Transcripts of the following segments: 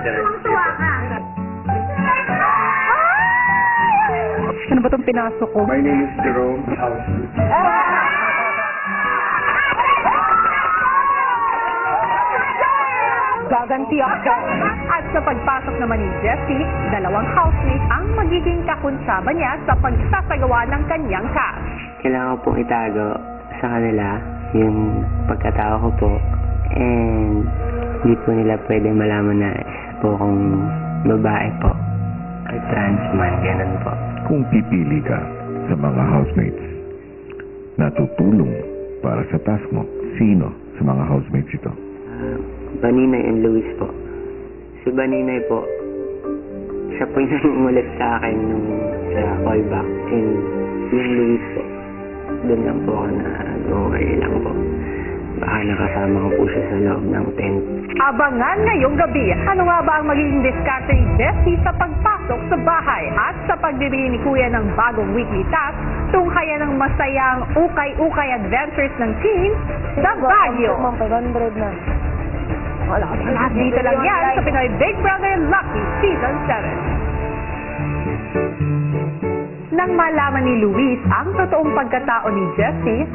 Tuwang-tuwa ka. Ano ba itong pinasok ko? My name is Jerome House. Gaganti ako. At sa pagpasok naman ni Jessie, dalawang housemate ang magiging kakunsaba niya sa pagsasagawa ng kanyang cast. Kailangan ko pong itago sa kanila yung pagkatao ko po, and hindi po nila pwedeng malaman na po kung babae po or trans man, ganun po. Kung pipili ka sa mga housemates na tutulong para sa task mo, sino sa mga housemates ito? Baninay and Luis po. Si Baninay po, siya po yung nangungulit sa akin nung sa callback, and yung Luis po, doon lang po ako na okay lang po. Baka nakasama ko po siya sa loob ng tent. Abangan ngayong gabi, ano nga ba ang magiging diskarte ni Jessie sa pagpasok sa bahay at sa pagbibigay ni Kuya ng bagong weekly task, tunghayan ng masayang ukay-ukay adventures ng teens sa Baguio. 500 na. Wala ka Lahat dito lang yan sa Pinoy Big Brother Lucky Season 7. Nang malaman ni Luis ang totoong pagkatao ni Jessie,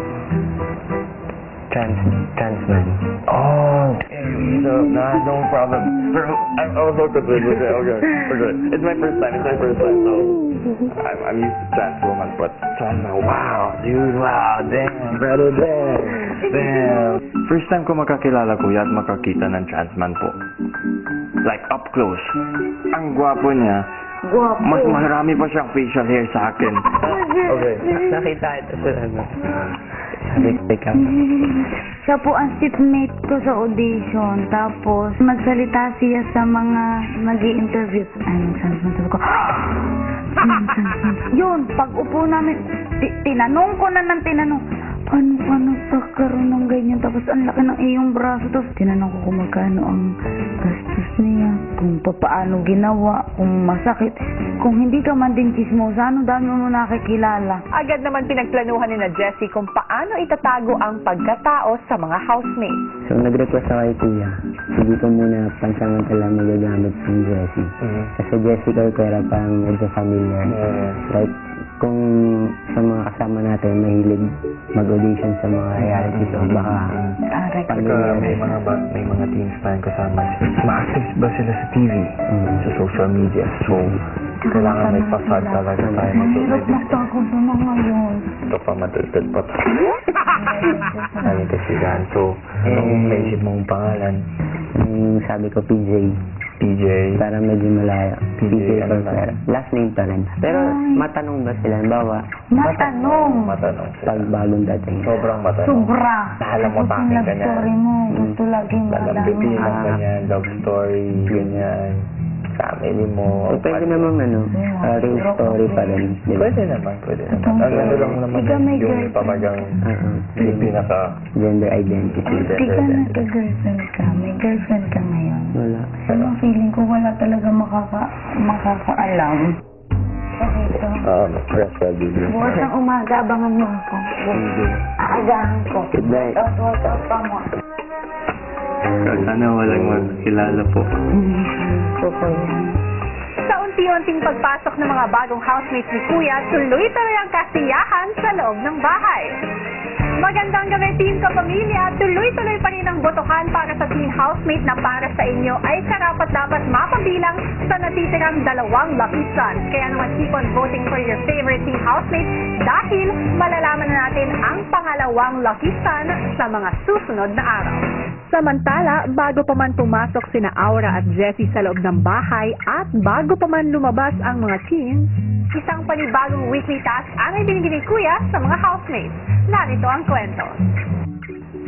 Trans man. Oh, so, no problem. I was so confused with it. Okay, we're good. It's my first time, so I'm used to trans woman, but trans man, wow, dude, wow, damn, brother, damn. First time ko makakilala kuya at makakita ng trans man po. Like, up close. Ang gwapo niya. Guwapo. Mas marami pa siyang facial hair sa akin. Okay. Nakita ito po ano. Sabi ka. Siya po ang seatmate ko sa audition. Tapos, magsalita siya sa mga nag-i-interview. Ay, sabi ko, yun, pag upo namin, tinanong ko na ng tinanong, paano ka nagkakaroon ng ganyan? Tapos, ang laki ng iyong braso. Tapos, tinanong ko kung magkano ang gastos niya, kung paano ginawa, kung masakit. Kung hindi ka man din chismosa, ano dami mo nakikilala. agad naman pinagplanuhan ni na Jessie kung paano itatago ang pagkatao sa mga housemates. So, nag-request ako kay Kuya. Hindi ko muna pansamantala magagamit ng Jessie. Kasi Jessie ko pera parang medyo familiar. Like, kung sa mga kasama natin mahilig mag-audition sa mga reality show, baka may mga teams tayong kasama. Ma-access ba sila sa TV? Sa social media? So, kailangan may pasad talaga tayo. Mahirap magtago sa mga yun. Ito pa, madaldal pa tayo. Namin kasi yan. So, anong naisip mong pangalan? sabi ko PJ. PJ. Para medyo malaya. PJ, ano Pero last name pa rin. Pero matanong ba sila? Bawa, Matanong sila. pag bagong dating. Sobrang matanong. Sobra. Alam mo, Tapos yung takin love ganyan. story mo, gusto laging Lalambipin madami. lang ganyan, love story, ganyan. Family mo. So, pwede namang real story pa rin. Di ba? Pwede naman. Ang ano lang naman Ikaw may yung girlfriend. pamagang yung pinaka Gender identity. Di ka nagka-girlfriend ka, may girlfriend ka ngayon. Wala. Ano, feeling ko wala talaga makakaalam. Ito. rest well video. Bukas ng umaga, abangan niyo ako. Aagahan ko. Good night. Ito pa mo. Sana walang magkilala po. Totoo yan. Sa unti-unting pagpasok ng mga bagong housemates ni Kuya, tuloy-tuloy ang kasiyahan sa loob ng bahay. Magandang gabi, Team Kapamilya. Tuloy-tuloy pa rin ang botohan para sa teen housemate na para sa inyo ay karapat-dapat mapabilang sa natitirang 2 lucky stars. Kaya naman keep on voting for your favorite teen housemate dahil malalaman na natin ang pangalawang lucky star sa mga susunod na araw. Samantala, bago pa man pumasok sina Aura at Jessie sa loob ng bahay at bago pa man lumabas ang mga teens, isang panibagong weekly task ang ibinigay ni Kuya sa mga housemates. Narito ang kwento.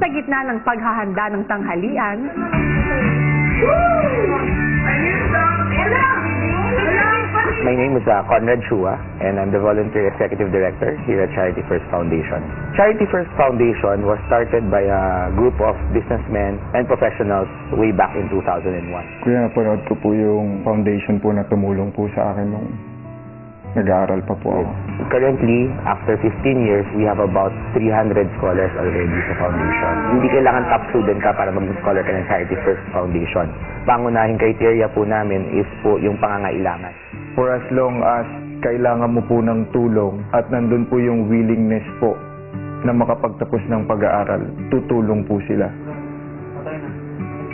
Sa gitna ng paghahanda ng tanghalian, My name is Conrad Chua, and I'm the Volunteer Executive Director here at Charity First Foundation. Charity First Foundation was started by a group of businessmen and professionals way back in 2001. Kuya, napanood ko po yung foundation po na tumulong po sa akin nung Nag-aaral pa po ako. Currently, after 15 years, we have about 300 scholars already sa foundation. Hindi kailangan top student ka para maging scholar ka ng Charity First Foundation. Pangunahing criteria po namin is po yung pangangailangan. For as long as kailangan mo po ng tulong at nandun po yung willingness po na makapagtapos ng pag-aaral, tutulong po sila.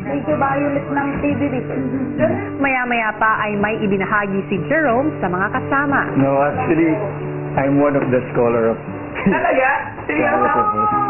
Thank you, Violet ng TV Maya-maya pa ay may ibinahagi si Jerome sa mga kasama. No, actually, I'm one of the scholar of... Talaga? Seryoso?